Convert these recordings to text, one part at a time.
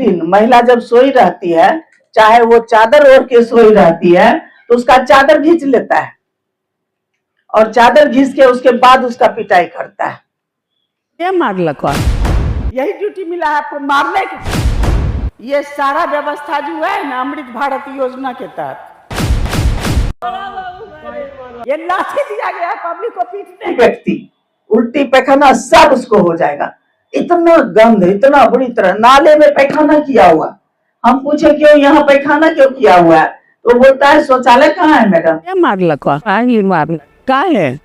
दिन महिला जब सोई रहती है, चाहे वो चादर ओढ़ के सोई रहती है, तो उसका चादर खींच लेता है और चादर खींच के उसके बाद उसका पिटाई करता है। क्या मारला कौन? यही ड्यूटी मिला है आपको मारने का। ये सारा व्यवस्था जो है ना अमृत भारत योजना के तहत ये लाठी दिया गया है पब्लिक को पीटने। व्यक्ति उल्टी पैखाना सब उसको हो जाएगा। इतना गंद, इतना बुरी तरह नाले में पैखाना किया हुआ। हम पूछे क्यों यहाँ पैखाना क्यों किया हुआ है, तो बोलता है शौचालय कहाँ है मैडम। क्या मारला कौन? आई मारला का है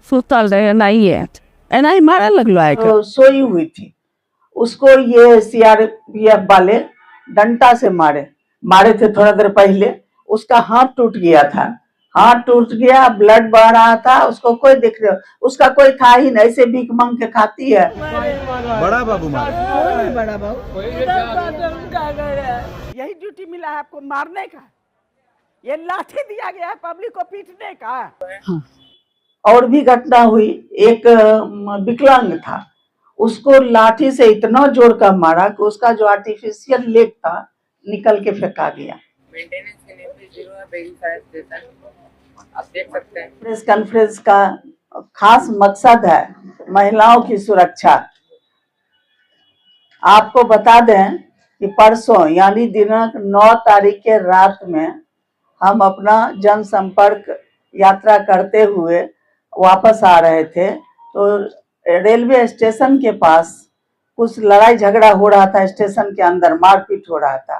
सुतल रहे नहीं है नहीं मारा लगलो है तो सोई हुई थी, उसको ये सीआरपीएफ वाले डंडा से मारे थे थोड़ा देर पहले। उसका हाथ टूट गया था, हाथ टूट गया, ब्लड बह रहा था, उसको कोई देख रहे हो, उसका कोई था ही नहीं, ऐसे भीख मांग के खाती है। बड़ा बाबू मारे, बड़ा बाबू यही ड्यूटी मिला है आपको मारने का। ये लाठी दिया गया है पब्लिक को पीटने का। हाँ। और भी घटना हुई, एक विकलांग था, उसको लाठी से इतना जोर का मारा कि उसका जो आर्टिफिशियल लेग था निकल के फेंका गया। मेंटेनेंस के लिए भी जीरो है, वेरीफाई देता है, आप देख सकते हैं। प्रेस कॉन्फ्रेंस का खास मकसद है महिलाओं की सुरक्षा। आपको बता दें कि परसों यानी दिनांक 9 तारीख के रात में हम अपना जनसंपर्क यात्रा करते हुए वापस आ रहे थे, तो रेलवे स्टेशन के पास कुछ लड़ाई झगड़ा हो रहा था, स्टेशन के अंदर मारपीट हो रहा था।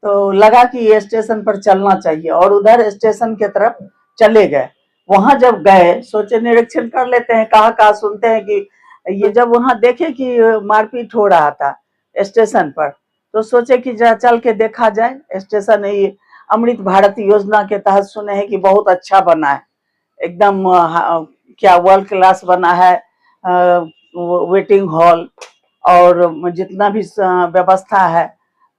तो लगा कि ये स्टेशन पर चलना चाहिए और उधर स्टेशन के तरफ चले गए। वहां जब गए सोचे निरीक्षण कर लेते हैं, कहाँ सुनते हैं कि ये, जब वहां देखे कि मारपीट हो रहा था स्टेशन पर, तो सोचे कि जरा चल के देखा जाए। स्टेशन ये अमृत भारत योजना के तहत सुने हैं कि बहुत अच्छा बना है, एकदम क्या वर्ल्ड क्लास बना है, वेटिंग हॉल और जितना भी व्यवस्था है,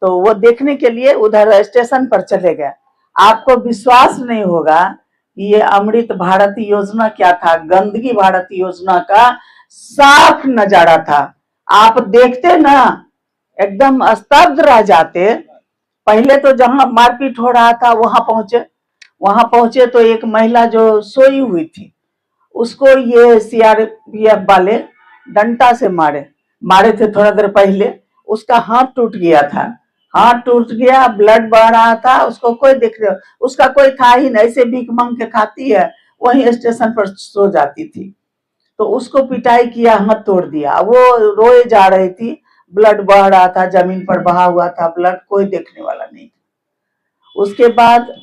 तो वो देखने के लिए उधर स्टेशन पर चले गए। आपको विश्वास नहीं होगा ये अमृत भारत योजना क्या था, गंदगी भारत योजना का साफ नजारा था। आप देखते ना एकदम स्तब्ध रह जाते। पहले तो जहां मारपीट हो रहा था वहां पहुंचे तो एक महिला जो सोई हुई थी, उसको ये सीआरपीएफ वाले डंडा से मारे थे थोड़ा देर पहले। उसका हाथ टूट गया था, हाथ टूट गया, ब्लड बह रहा था, उसको कोई देख रहे हो, उसका कोई था ही नहीं, ऐसे भीख मांग के खाती है, वहीं स्टेशन पर सो जाती थी। तो उसको पिटाई किया, हाथ तोड़ दिया। वो रोए जा रही थी, ब्लड बह रहा था, जमीन पर बहा हुआ था ब्लड, कोई देखने वाला नहीं था। उसके बाद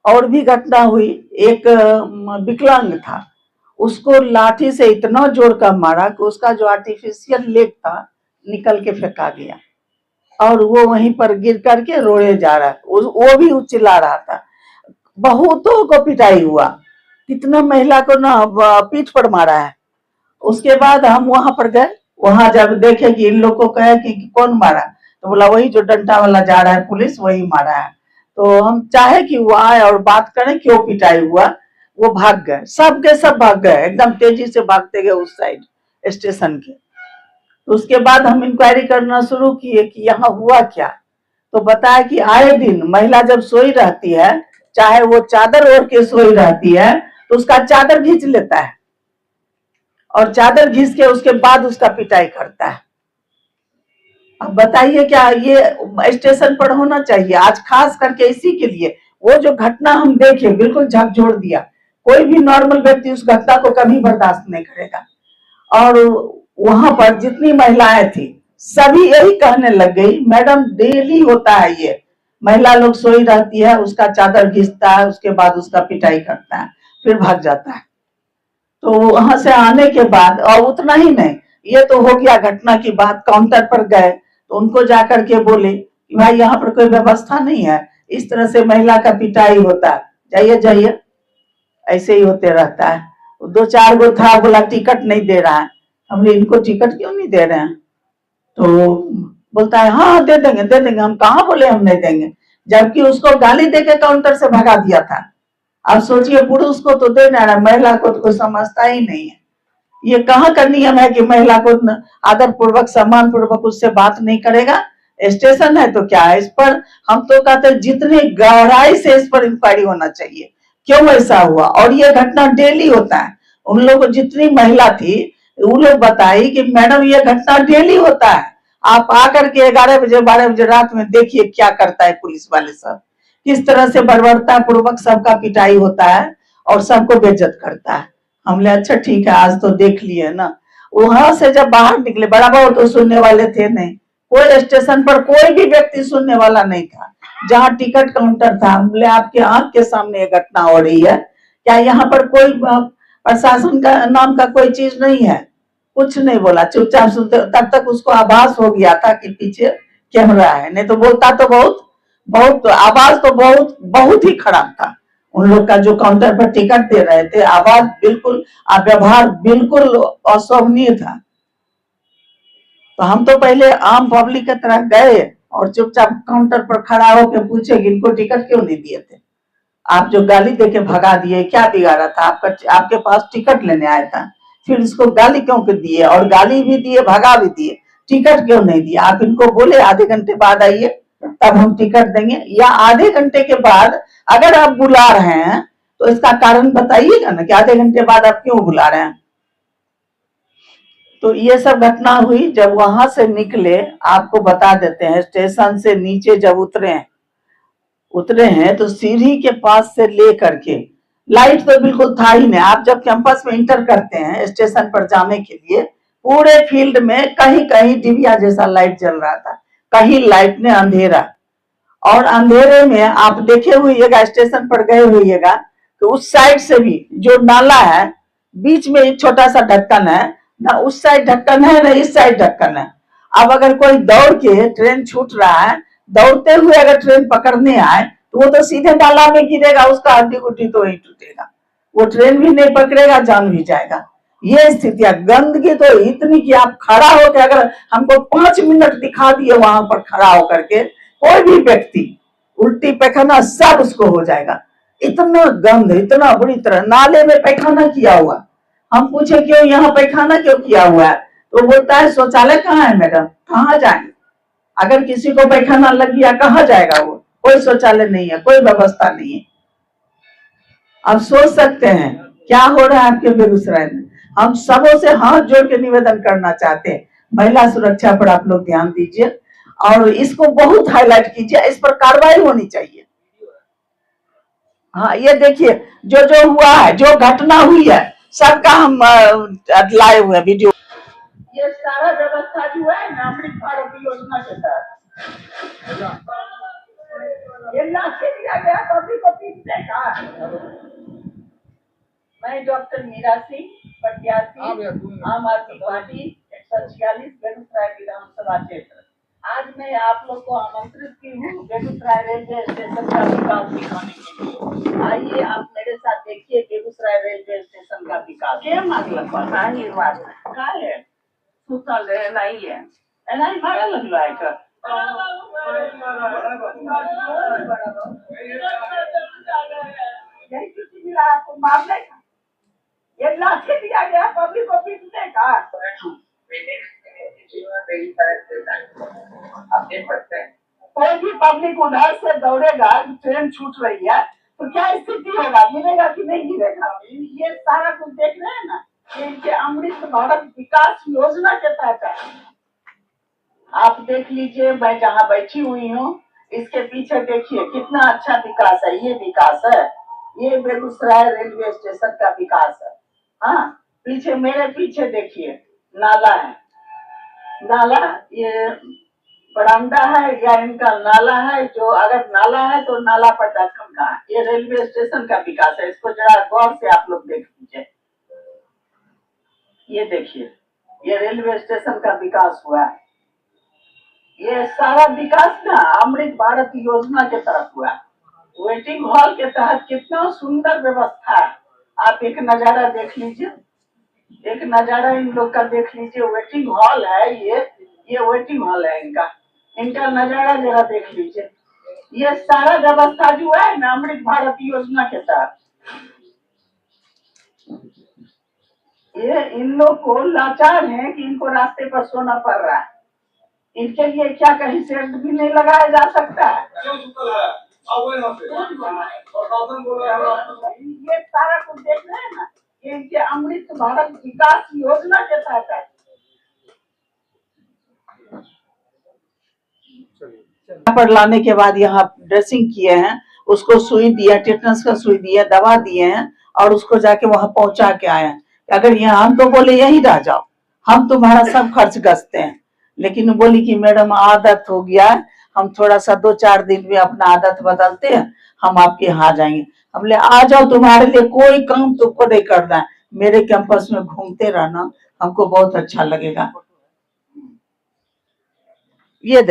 और भी घटना हुई, एक विकलांग था, उसको लाठी से इतना जोर का मारा कि उसका जो आर्टिफिशियल लेग था निकल के फेंका गया और वो वहीं पर गिर करके रोए जा रहा है। वो भी चिल्ला रहा था। बहुतों को पिटाई हुआ, कितना महिला को ना पीठ पर मारा है। उसके बाद हम वहां पर गए, वहां जब देखे कि इन लोग को कहे कि कौन मारा, तो बोला वही जो डंडा वाला जा रहा है पुलिस, वही मारा है। तो हम चाहे कि वो आए और बात करें क्यों पिटाई हुआ। वो भाग गए, सब के सब भाग गए, एकदम तेजी से भागते गए उस साइड स्टेशन के। तो उसके बाद हम इंक्वायरी करना शुरू किए कि यहाँ हुआ क्या। तो बताया कि आए दिन महिला जब सोई रहती है, चाहे वो चादर ओढ़ के सोई रहती है, तो उसका चादर खींच लेता है और चादर खींच के उसके बाद उसका पिटाई करता है। अब बताइए क्या ये स्टेशन पर होना चाहिए? आज खास करके इसी के लिए वो जो घटना हम देखे बिल्कुल झकझोर दिया। कोई भी नॉर्मल व्यक्ति उस घटना को कभी बर्दाश्त नहीं करेगा। और वहां पर जितनी महिलाएं थी सभी यही कहने लग गई, मैडम डेली होता है ये, महिला लोग सोई रहती है, उसका चादर घिसता है, उसके बाद उसका पिटाई करता है, फिर भाग जाता है। तो वहां से आने के बाद और उतना ही नहीं, ये तो हो गया घटना की बात। काउंटर पर गए तो उनको जाकर के बोले कि भाई यहाँ पर कोई व्यवस्था नहीं है, इस तरह से महिला का पिटाई होता है, जाइए जाइए, ऐसे ही होते रहता है। 2-4 गो था, बोला टिकट नहीं दे रहा है। हमने इनको टिकट क्यों नहीं दे रहे हैं? तो बोलता है हाँ दे देंगे दे देंगे। हम कहाँ बोले हम नहीं देंगे, जबकि उसको गाली देके काउंटर से भगा दिया था। अब सोचिए पुरुष को तो दे रहा है, महिला को तो कोई समझता ही नहीं है। ये कहाँ का नियम है कि महिला को आदर पूर्वक सम्मान पूर्वक उससे बात नहीं करेगा, स्टेशन है तो क्या है, इस पर हम तो कहते हैं जितनी गहराई से इस पर इंक्वायरी होना चाहिए, क्यों ऐसा हुआ। और ये घटना डेली होता है। उन लोग जितनी महिला थी वो लोग बताई कि मैडम ये घटना डेली होता है, आप आकर के 11 बजे 12 बजे रात में देखिए क्या करता है पुलिस वाले सब, किस तरह से बर्बरता पूर्वक सबका पिटाई होता है और सबको बेइज्जत करता है। हमने अच्छा ठीक है आज तो देख लिए ना। वहां से जब बाहर निकले बड़ा बहुत तो सुनने वाले थे नहीं, कोई स्टेशन पर कोई भी व्यक्ति सुनने वाला नहीं था। जहाँ टिकट काउंटर था, हम बोले आपके आंख के सामने ये घटना हो रही है, क्या यहाँ पर कोई प्रशासन का नाम का कोई चीज नहीं है? कुछ नहीं बोला, चुपचाप सुनते। तब तक उसको आभास हो गया था कि पीछे कैमरा है, नहीं तो बोलता तो बहुत बहुत आवाज तो बहुत बहुत ही खराब था। उन लोग का जो काउंटर पर टिकट दे रहे थे, आवाज बिल्कुल, व्यवहार बिल्कुल अशोभनीय था। तो हम तो पहले आम पब्लिक की तरह गए और चुपचाप काउंटर पर खड़ा होकर पूछे कि इनको टिकट क्यों नहीं दिए थे, आप जो गाली देके भगा दिए, क्या बिगाड़ा था आपका, आपके पास टिकट लेने आया था, फिर इसको गाली क्यों दिए, और गाली भी दिए भगा भी दिए, टिकट क्यों नहीं दिया? आप इनको बोले आधे घंटे बाद आइए तब हम टिकट देंगे, या आधे घंटे के बाद अगर आप बुला रहे हैं तो इसका कारण बताइएगा ना कि आधे घंटे बाद आप क्यों बुला रहे हैं। तो ये सब घटना हुई। जब वहां से निकले, आपको बता देते हैं, स्टेशन से नीचे जब उतरे हैं तो सीढ़ी के पास से लेकर के, लाइट तो बिल्कुल था ही नहीं। आप जब कैंपस में इंटर करते हैं स्टेशन पर जाने के लिए, पूरे फील्ड में कहीं कहीं डिबिया जैसा लाइट जल रहा था, कहीं लाइट ने अंधेरा। और अंधेरे में आप देखे हुएगा, स्टेशन पर गए हुएगा तो उस साइड से भी जो नाला है, बीच में एक छोटा सा ढक्कन है ना, उस साइड ढक्कन है ना इस साइड ढक्कन है। अब अगर कोई दौड़ के ट्रेन छूट रहा है, दौड़ते हुए अगर ट्रेन पकड़ने आए तो वो तो सीधे नाला में गिरेगा, उसका हड्डी गुड्डी तो वही टूटेगा, वो ट्रेन भी नहीं पकड़ेगा, जान भी जाएगा। ये स्थितियां, गंदगी तो इतनी कि आप खड़ा होकर अगर हमको 5 मिनट दिखा दिए वहां पर खड़ा होकर के, कोई भी व्यक्ति उल्टी पैखाना सब उसको हो जाएगा। इतना गंद, इतना बुरी तरह। नाले में पैखाना किया हुआ, हम पूछे क्यों यहाँ पैखाना क्यों किया हुआ है, तो बोलता है शौचालय कहाँ है मैडम, कहाँ जाए, अगर किसी को पैखाना लग गया कहाँ जाएगा वो, कोई शौचालय नहीं है, कोई व्यवस्था नहीं है। आप सोच सकते हैं क्या हो रहा है आपके बेगूसराय में। हम सबों से हाथ जोड़ के निवेदन करना चाहते हैं, महिला सुरक्षा पर आप लोग ध्यान दीजिए और इसको बहुत हाईलाइट कीजिए, इस पर कार्रवाई होनी चाहिए। हाँ ये देखिए जो जो हुआ है, जो घटना हुई है, सबका हम लाए हुए वीडियो। ये सारा व्यवस्था जो है ना अमृत भारत योजना के तहत, ये लाठी दिया गया पब्लिक को पीटने का। मैं डॉक्टर मीरा सिंह, प्रत्याशी आम आदमी पार्टी 146 बेगूसराय विधानसभा क्षेत्र। आज मैं आप लोग को आमंत्रित की हूँ बेगूसराय रेलवे स्टेशन का विकास दिखाने के लिए। आइए आप मेरे साथ देखिए बेगूसराय रेलवे स्टेशन का विकास। क्या मतलब क्या है, सुतल है नहीं है, नहीं मारा लग रहा है यही किसी मिला आपको मारने का, ये लाठी दिया गया पब्लिक को पीटने का। आप देख सकते हैं कोई भी पब्लिक उधर से दौड़ेगा, ट्रेन छूट रही है तो क्या स्थिति होगा, गिरेगा कि नहीं गिरेगा। ये सारा कुछ देख रहे हैं ना, इनके अमृत भारत विकास योजना के तहत है। आप देख लीजिए, मैं जहाँ बैठी हुई हूँ इसके पीछे देखिए कितना अच्छा विकास है। ये विकास है, ये बेगूसराय रेलवे स्टेशन का विकास है। हाँ पीछे, मेरे पीछे देखिए नाला है, नाला ये बरामदा है या इनका नाला है, जो अगर नाला है तो नाला पर ढक्कन का है। ये रेलवे स्टेशन का विकास है, इसको जरा गौर से आप लोग देख लीजिए। ये देखिए ये रेलवे स्टेशन का विकास हुआ है। ये सारा विकास ना अमृत भारत योजना के तरफ हुआ। वेटिंग हॉल के तहत कितना सुंदर व्यवस्था है, आप एक नजारा देख लीजिए, एक नजारा इन लोग का देख लीजिए। वेटिंग हॉल है, ये वेटिंग हॉल है इनका, इनका नजारा जरा देख लीजिए। ये सारा व्यवस्था जो है ना अमृत भारत योजना के तहत, ये इन लोग को लाचार है कि इनको रास्ते पर सोना पड़ रहा है। इनके लिए क्या कहीं सेंट भी नहीं लगाया जा सकता है? ये सारा कुछ देख रहे हैं ना, ये इनके अमृत भारत विकास योजना के तहत है। यहाँ पर लाने के बाद यहाँ ड्रेसिंग किए हैं, उसको सुई दिया, टेटनस का सुई दिया, दवा दिए हैं और उसको जाके वहां पहुंचा के आए हैं। अगर यहाँ हम तो बोले यहीं रह जाओ, हम तुम्हारा सब खर्च गसते हैं, लेकिन बोली कि मैडम आदत हो गया है, हम थोड़ा सा 2-4 दिन में अपना आदत बदलते हैं, हम आपके यहाँ आ जाएंगे। हम बोले आ जाओ, तुम्हारे लिए कोई काम तुमको नहीं करना है, मेरे कैंपस में घूमते रहना, हमको बहुत अच्छा लगेगा। ये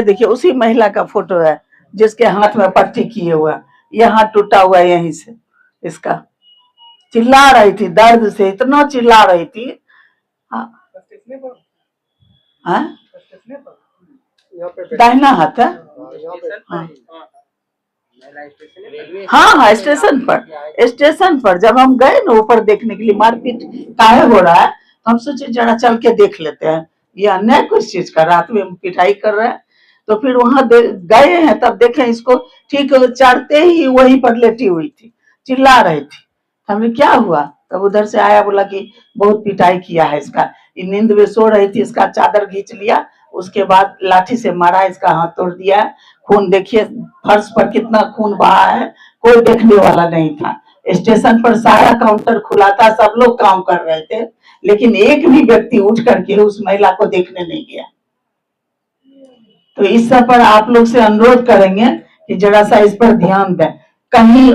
देखिए उसी महिला का फोटो है जिसके हाथ में पट्टी किए हुआ, यह हाथ टूटा हुआ है यहीं से इसका। चिल्ला रही थी दर्द से, इतना चिल्ला रही थी। हाँ? दाहिना हाथ है। हाँ, स्टेशन पर जब हम गए ना ऊपर देखने के लिए मारपीट काहे हो रहा है, तो हम सोचे जरा चल के देख लेते हैं, ये अन्याय किस चीज का, रात में पिटाई कर रहे हैं। तो फिर वहां गए हैं, तब देखे इसको ठीक चढ़ते ही वहीं पर लेटी हुई थी, चिल्ला रही थी। हमने क्या हुआ, तब उधर से आया, बोला कि बहुत पिटाई किया है इसका, ये नींद में सो रही थी, इसका चादर खींच लिया, उसके बाद लाठी से मारा, इसका हाथ तोड़ दिया। खून देखिए फर्श पर कितना खून बहा है, कोई देखने वाला नहीं था। स्टेशन पर सारा काउंटर खुला था, सब लोग काम कर रहे थे, लेकिन एक भी व्यक्ति उठ करके उस महिला को देखने नहीं गया। तो इस सब पर आप लोग से अनुरोध करेंगे कि जरा सा इस पर ध्यान दें। कहीं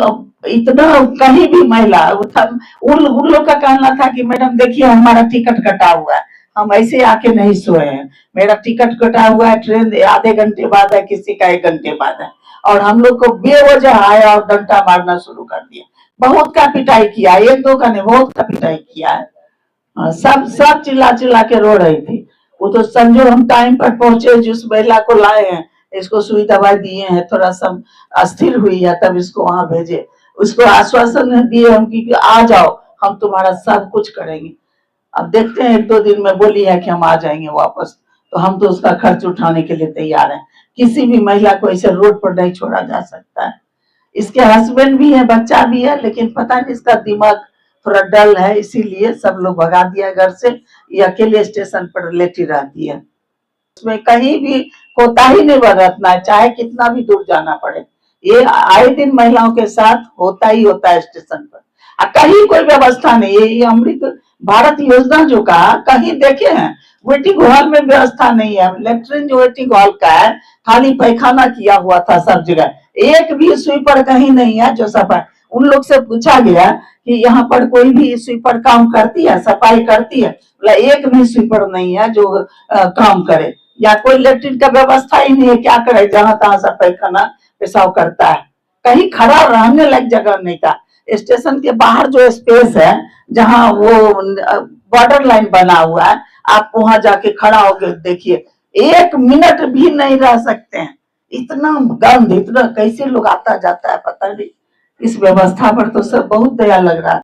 इतना कहीं भी महिला, उन लोग का कहना था कि मैडम देखिए हमारा टिकट कटा हुआ है, हम ऐसे आके नहीं सोए हैं, मेरा टिकट कटा हुआ है, ट्रेन आधे घंटे बाद है, किसी का 1 घंटे बाद है, और हम लोग को बेवजह आया और डंडा मारना शुरू कर दिया। बहुत का पिटाई किया, 1-2 का नहीं, बहुत का पिटाई किया है। सब चिल्ला चिल्ला के रो रही थी। वो तो समझो हम टाइम पर पहुंचे, जिस महिला को लाए हैं, इसको सुई दवाई दिए हैं, थोड़ा सा अस्थिर हुई है, तब इसको वहां भेजे, उसको आश्वासन दिए हम कि आ जाओ, हम तुम्हारा सब कुछ करेंगे। अब देखते हैं 1-2 दिन में बोली है कि हम आ जाएंगे वापस, तो हम तो उसका खर्च उठाने के लिए तैयार हैं। किसी भी महिला को ऐसे रोड पर नहीं छोड़ा जा सकता है। इसके हस्बैंड भी है, बच्चा भी है, लेकिन पता नहीं इसका दिमाग थोड़ा डल है, इसीलिए सब लोग भगा दिया घर से, ये अकेले स्टेशन पर लेटी रहती है। उसमें कहीं भी कोताही नहीं बरतना है, चाहे कितना भी दूर जाना पड़े। ये आए दिन महिलाओं के साथ होता ही होता है स्टेशन पर। कहीं कोई व्यवस्था नहीं है, ये अमृत भारत योजना जो कहा, कहीं देखे हैं वेटिंग हॉल में व्यवस्था नहीं है। लेटरिन जो वेटिंग हॉल का है, खाली पैखाना किया हुआ था सब जगह, एक भी स्वीपर कहीं नहीं है जो सफाई। उन लोग से पूछा गया कि यहाँ पर कोई भी स्वीपर काम करती है, सफाई करती है, बोला एक भी स्वीपर नहीं है जो काम करे, या कोई लेटरिन का व्यवस्था ही नहीं है, क्या करे, जहां तहां सब पैखाना पेशाब करता है, कहीं खड़ा रहने लायक जगह नहीं था। स्टेशन के बाहर जो स्पेस है, जहां वो बॉर्डर लाइन बना हुआ है, आप वहां जाके खड़ा होकर देखिए, 1 मिनट भी नहीं रह सकते हैं, इतना गंद, इतना कैसे लोग आता जाता है पता नहीं। इस व्यवस्था पर तो सब बहुत दया लग रहा है।